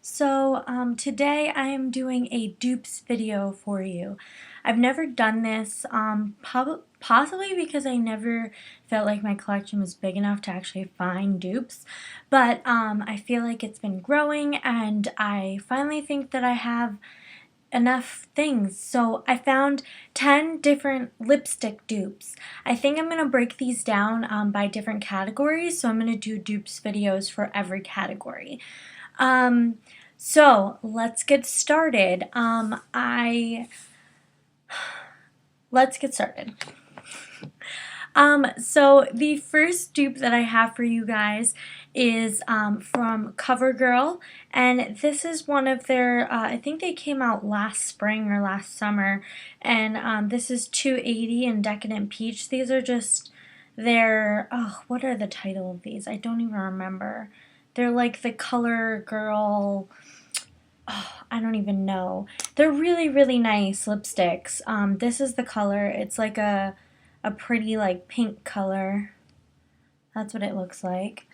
Today I am doing a dupes video for you. I've never done this, possibly because I never felt like my collection was big enough to actually find dupes, but I feel like it's been growing and I finally think that I have enough things. So I found 10 different lipstick dupes. I think I'm going to break these down by different categories, so I'm going to do dupes videos for every category. So let's get started. Let's get started. So the first dupe that I have for you guys is from CoverGirl, and this is one of their, I think they came out last spring or last summer, and this is 280 and Decadent Peach. These are just their, oh, what are the title of these? I don't even remember. They're like the Color Girl, oh, I don't even know. They're really, really nice lipsticks. This is the color. It's like a pretty like pink color. That's what it looks like.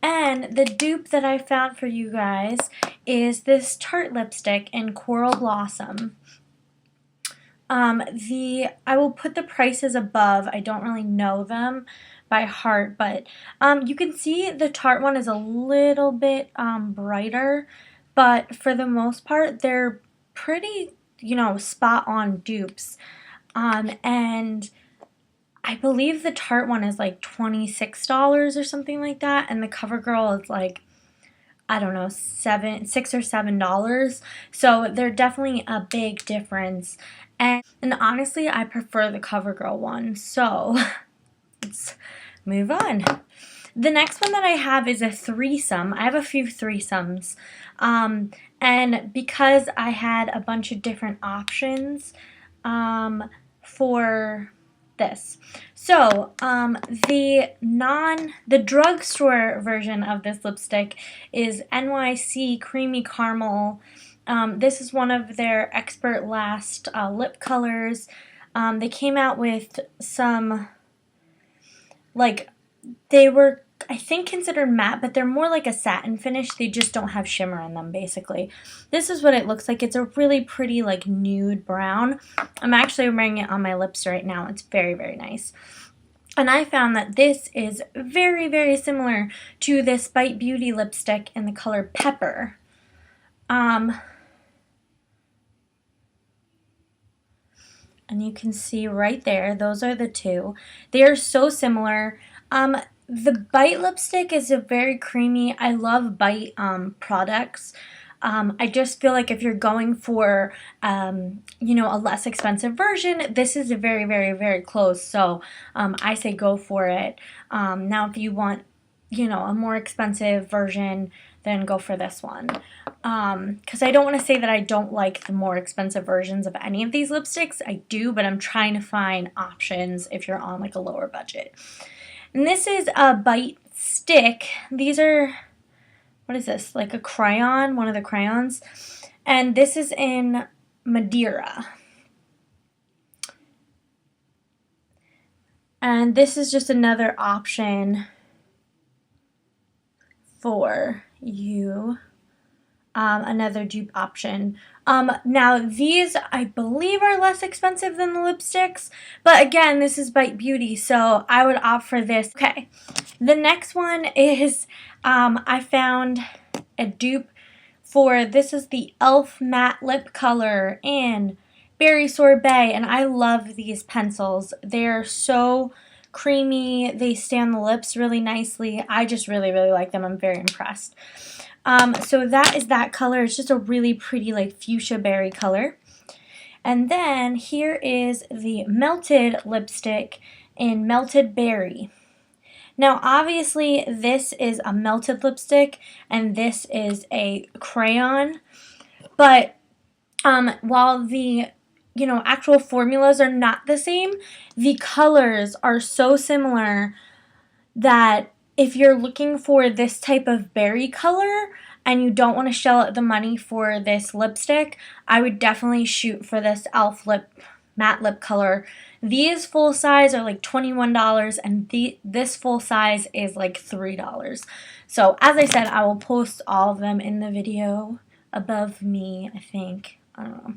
And the dupe that I found for you guys is this Tarte lipstick in Coral Blossom. I will put the prices above. I don't really know them by heart, but you can see the Tarte one is a little bit brighter, but for the most part they're pretty, spot on dupes. And I believe the Tarte one is like $26 or something like that, and the CoverGirl is like, I don't know, $6 or $7. So they're definitely a big difference. And honestly, I prefer the CoverGirl one. So let's move on. The next one that I have is a threesome. I have a few threesomes. And because I had a bunch of different options for this. So, the drugstore version of this lipstick is NYC Creamy Caramel. This is one of their Expert Last lip colors. They came out with some, like, they were, I think, considered matte, but they're more like a satin finish. They just don't have shimmer in them, basically. This is what it looks like. It's a really pretty, like, nude brown. I'm actually wearing it on my lips right now. It's very, very nice. And I found that this is very, very similar to this Bite Beauty lipstick in the color Pepper. And you can see right there, those are the two. They are so similar. The Bite lipstick is a very creamy. I love Bite products. I just feel like if you're going for, a less expensive version, this is a very, very, very close. So I say go for it. Now, if you want, a more expensive version, then go for this one. Because I don't want to say that I don't like the more expensive versions of any of these lipsticks. I do, but I'm trying to find options if you're on like a lower budget. And this is a Bite stick. These are, what is this? Like a crayon, one of the crayons. And this is in Madeira. And this is just another option for you. Another dupe option. Now these I believe are less expensive than the lipsticks, but again, this is Bite Beauty, so I would opt for this. Okay, the next one is I found a dupe for, this is the e.l.f. matte lip color in Berry Sorbet, and I love these pencils. They're so creamy, they stay on the lips really nicely. I just really, really like them. I'm very impressed. So that is that color. It's just a really pretty like fuchsia berry color. And then here is the Melted lipstick in Melted Berry. Now obviously this is a melted lipstick and this is a crayon, but while the actual formulas are not the same, the colors are so similar that if you're looking for this type of berry color and you don't want to shell out the money for this lipstick, I would definitely shoot for this e.l.f. matte lip color. These full size are like $21 and this full size is like $3. So as I said, I will post all of them in the video above me, I think. I don't know.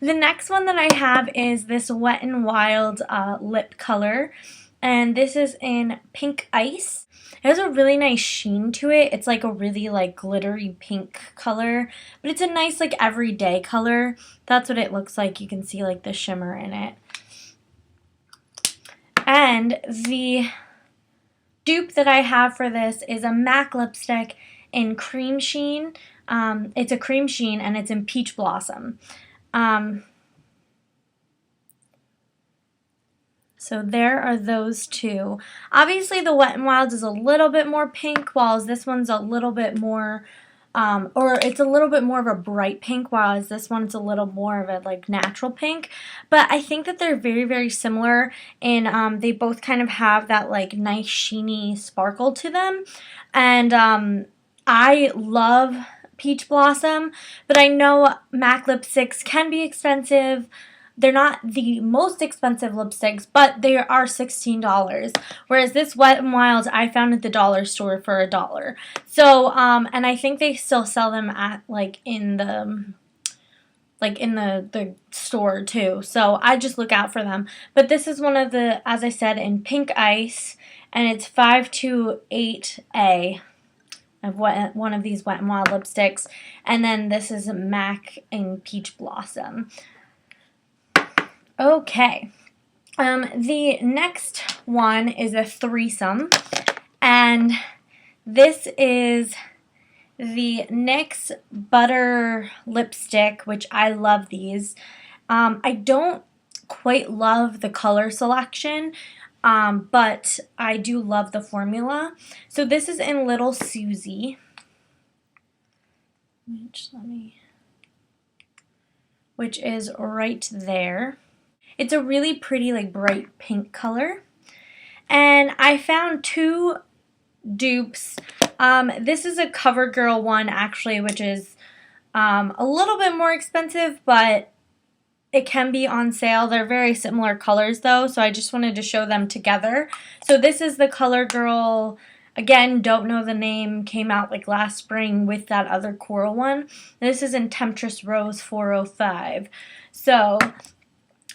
The next one that I have is this Wet n Wild lip color, and this is in Pink Ice. It has a really nice sheen to it. It's like a really like glittery pink color, but it's a nice like everyday color. That's what it looks like. You can see like the shimmer in it. And the dupe that I have for this is a MAC lipstick in Cream Sheen. It's a cream sheen and it's in Peach Blossom. So there are those two. Obviously the Wet n Wild is a little bit more pink, while this one's a little bit more, or it's a little bit more of a bright pink, whereas this one's a little more of a like natural pink. But I think that they're very, very similar in they both kind of have that like nice sheeny sparkle to them. And I love Peach Blossom, but I know MAC lipsticks can be expensive. They're not the most expensive lipsticks, but they are $16. Whereas this Wet n Wild I found at the dollar store for $1. So, and I think they still sell them at like in the store too. So I just look out for them. But this is one of the, as I said, in Pink Ice, and it's 528A. Of one of these Wet n Wild lipsticks, and then this is MAC in Peach Blossom. Okay, the next one is a threesome, and this is the NYX Butter Lipstick, which I love these. I don't quite love the color selection, but I do love the formula. So this is in Little Susie, which is right there. It's a really pretty like bright pink color. And I found two dupes. This is a CoverGirl one actually, which is a little bit more expensive, but it can be on sale. They're very similar colors though, so I just wanted to show them together. So this is the CoverGirl, again, don't know the name, came out like last spring with that other coral one. This is in Temptress Rose 405. So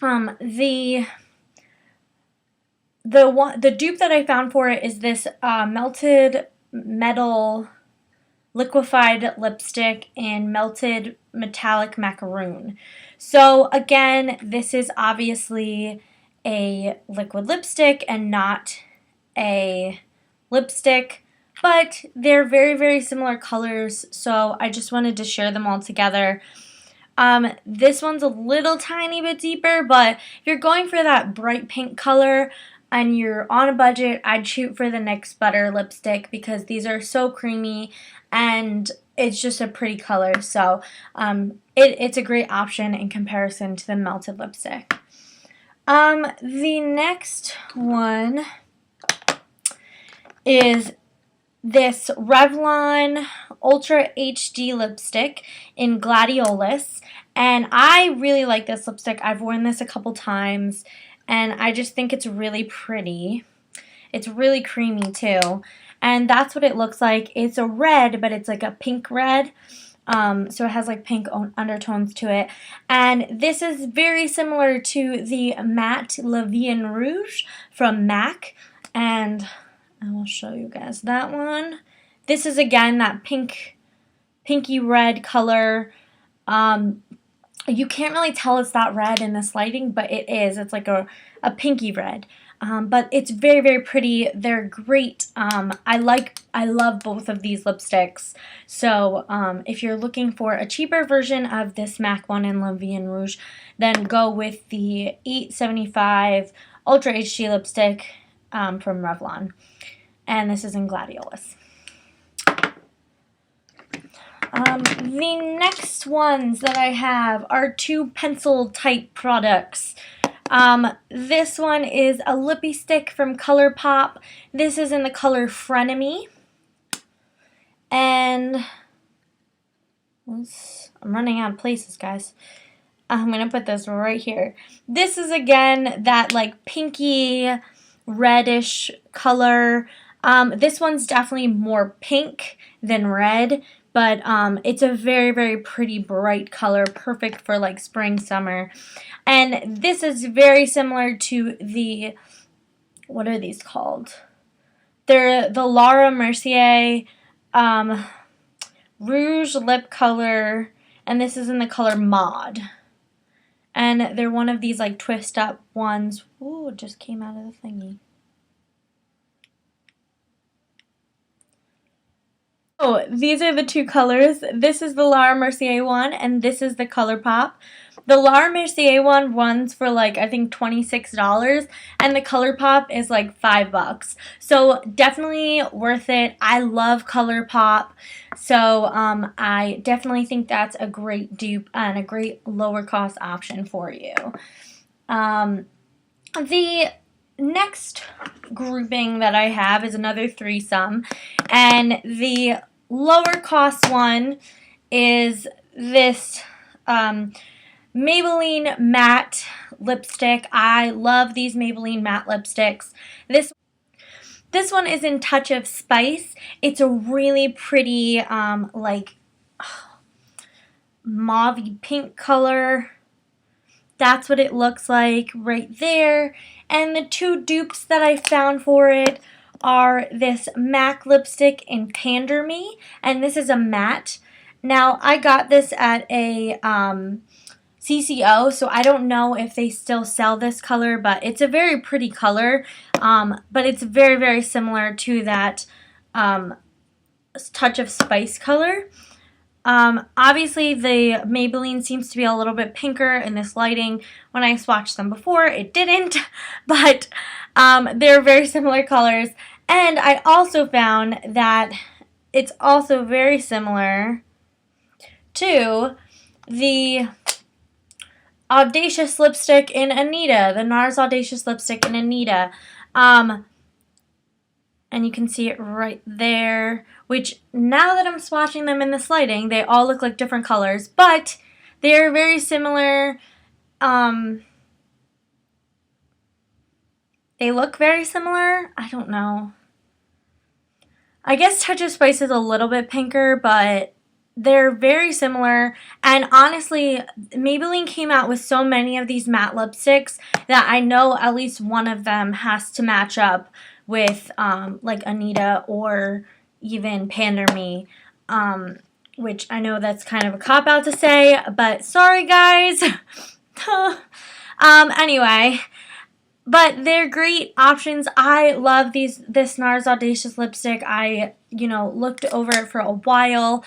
the dupe that I found for it is this Melted Metal Liquefied Lipstick in Melted Metallic Macaroon. So again, this is obviously a liquid lipstick and not a lipstick, but they're very, very similar colors, so I just wanted to share them all together. This one's a little tiny bit deeper, but if you're going for that bright pink color and you're on a budget, I'd shoot for the NYX Butter Lipstick because these are so creamy and it's just a pretty color. So it's a great option in comparison to the melted lipstick. The next one is this Revlon Ultra HD lipstick in Gladiolus, and I really like this lipstick. I've worn this a couple times and I just think it's really pretty. It's really creamy too, and that's what it looks like. It's a red, but it's like a pink red, so it has like pink undertones to it, and this is very similar to the Matte Le Vie Rouge from MAC, and I will show you guys that one. This is again that pinky red color. You can't really tell it's that red in this lighting, but it is. It's like a pinky red. But it's very, very pretty. They're great. I love both of these lipsticks. So if you're looking for a cheaper version of this MAC one in La Vie Rouge, then go with the $8.75 Ultra HD lipstick from Revlon. And this is in Gladiolus. The next ones that I have are two pencil type products. This one is a lippy stick from ColourPop. This is in the color Frenemy. And I'm running out of places, guys. I'm going to put this right here. This is, again, that, like, pinky, reddish color. This one's definitely more pink than red, but it's a very, very pretty bright color, perfect for, like, spring, summer. And this is very similar to the, what are these called? They're the Laura Mercier Rouge Lip Color, and this is in the color Mod. And they're one of these, like, twist up ones. Ooh, it just came out of the thingy. Oh, these are the two colors. This is the Laura Mercier one, and this is the ColourPop. The Laura Mercier one runs for, like, I think $26, and the ColourPop is like $5. So definitely worth it. I love ColourPop, so I definitely think that's a great dupe and a great lower cost option for you. The next grouping that I have is another threesome, and the lower cost one is this Maybelline matte lipstick. I love these Maybelline matte lipsticks. This one is in Touch of Spice. It's a really pretty like mauve pink color. That's what it looks like right there. And the two dupes that I found for it are this MAC lipstick in Pander Me, and this is a matte. Now, I got this at a CCO, so I don't know if they still sell this color, but it's a very pretty color, but it's very, very similar to that Touch of Spice color. Obviously, the Maybelline seems to be a little bit pinker in this lighting. When I swatched them before, it didn't, but they're very similar colors. And I also found that it's also very similar to the Audacious lipstick in Anita, the NARS Audacious lipstick in Anita. And you can see it right there, which now that I'm swatching them in this lighting, they all look like different colors, but they're very similar. They look very similar. I don't know. I guess Touch of Spice is a little bit pinker, but they're very similar. And honestly, Maybelline came out with so many of these matte lipsticks that I know at least one of them has to match up with like Anita or even Pander Me, which I know that's kind of a cop-out to say, but sorry guys. Anyway, but they're great options. I love this NARS Audacious lipstick. I, looked over it for a while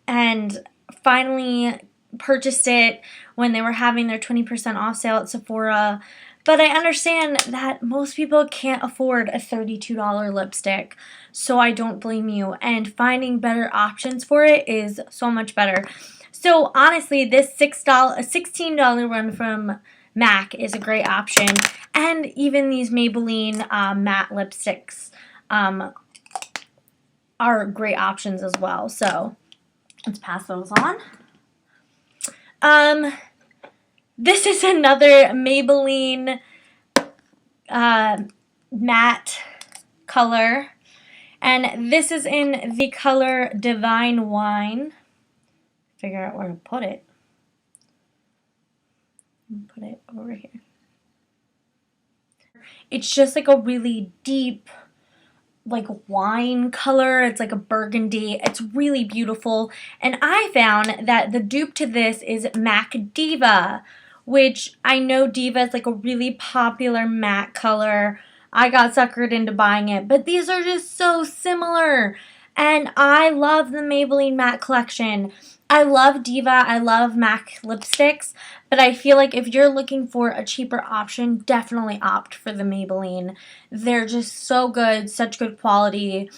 and finally purchased it when they were having their 20% off sale at Sephora. But I understand that most people can't afford a $32 lipstick, so I don't blame you. And finding better options for it is so much better. So honestly, this $16 one from MAC is a great option. And even these Maybelline matte lipsticks are great options as well. So let's pass those on. This is another Maybelline matte color, and this is in the color Divine Wine. Figure out where to put it. Put it over here. It's just like a really deep, like wine color. It's like a burgundy. It's really beautiful. And I found that the dupe to this is MAC Diva, which I know Diva is like a really popular matte color. I got suckered into buying it, but these are just so similar. And I love the Maybelline matte collection. I love Diva, I love MAC lipsticks, but I feel like if you're looking for a cheaper option, definitely opt for the Maybelline. They're just so good, such good quality.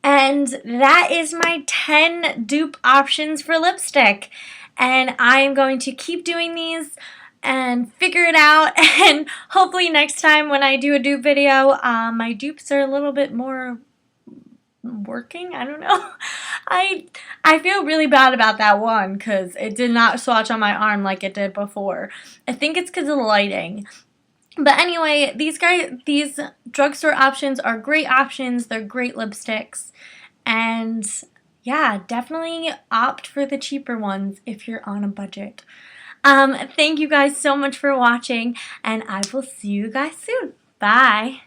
And that is my 10 dupe options for lipstick. And I am going to keep doing these and figure it out, and hopefully next time when I do a dupe video, my dupes are a little bit more working, I don't know. I feel really bad about that one because it did not swatch on my arm like it did before. I think it's because of the lighting. But anyway, these drugstore options are great options. They're great lipsticks. And yeah, definitely opt for the cheaper ones if you're on a budget. Thank you guys so much for watching, and I will see you guys soon. Bye.